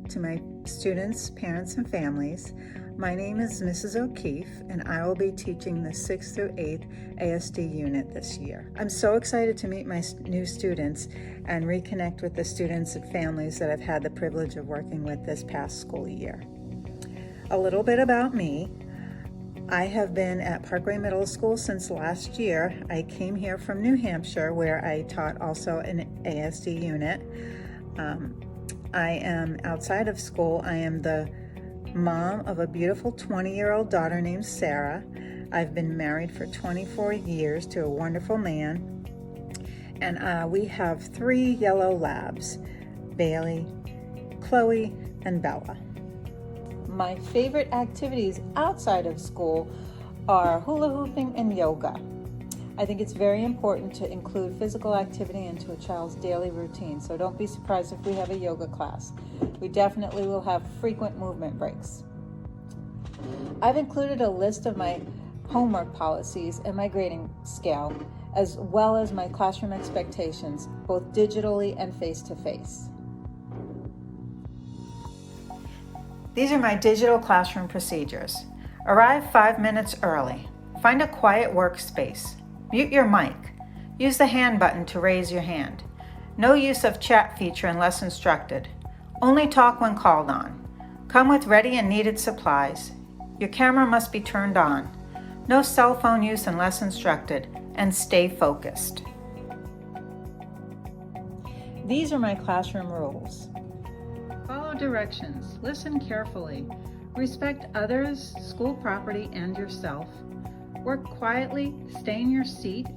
to my students, parents, and families. My name is Mrs. O'Keefe, and I will be teaching the 6th through 8th ASD unit this year. I'm so excited to meet my new students and reconnect with the students and families that I've had the privilege of working with this past school year. A little bit about me. I have been at Parkway Middle School since last year. I came here from New Hampshire, where I taught also an ASD unit. I am outside of school. I am the mom of a beautiful 20-year-old daughter named Sarah. I've been married for 24 years to a wonderful man. And we have 3 yellow labs, Bailey, Chloe, and Bella. My favorite activities outside of school are hula hooping and yoga. I think it's very important to include physical activity into a child's daily routine, so don't be surprised if we have a yoga class. We definitely will have frequent movement breaks. I've included a list of my homework policies and my grading scale, as well as my classroom expectations, both digitally and face-to-face. These are my digital classroom procedures. Arrive 5 minutes early. Find a quiet workspace. Mute your mic. Use the hand button to raise your hand. No use of chat feature unless instructed. Only talk when called on. Come with ready and needed supplies. Your camera must be turned on. No cell phone use unless instructed, and stay focused. These are my classroom rules. Follow directions. Listen carefully. Respect others, school property, and yourself. Work quietly, stay in your seat,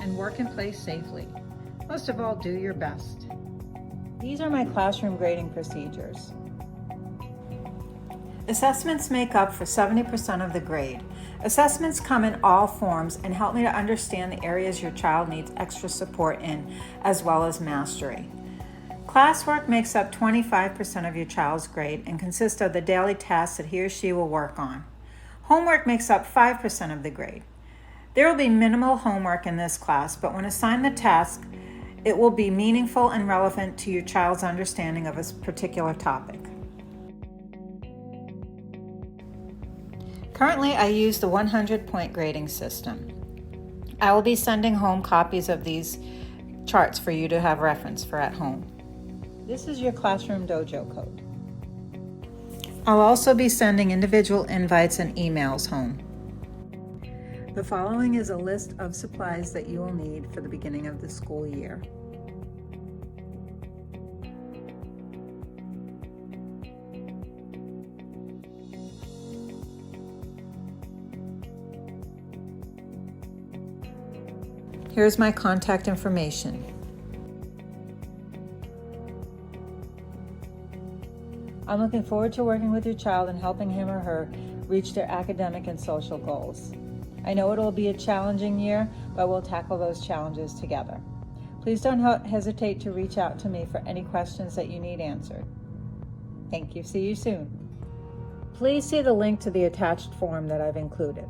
and work and play safely. Most of all, do your best. These are my classroom grading procedures. Assessments make up for 70% of the grade. Assessments come in all forms and help me to understand the areas your child needs extra support in, as well as mastery. Classwork makes up 25% of your child's grade and consists of the daily tasks that he or she will work on. Homework makes up 5% of the grade. There will be minimal homework in this class, but when assigned the task, it will be meaningful and relevant to your child's understanding of a particular topic. Currently, I use the 100-point grading system. I will be sending home copies of these charts for you to have reference for at home. This is your classroom dojo code. I'll also be sending individual invites and emails home. The following is a list of supplies that you will need for the beginning of the school year. Here's my contact information. I'm looking forward to working with your child and helping him or her reach their academic and social goals. I know it will be a challenging year, but we'll tackle those challenges together. Please don't hesitate to reach out to me for any questions that you need answered. Thank you. See you soon. Please see the link to the attached form that I've included.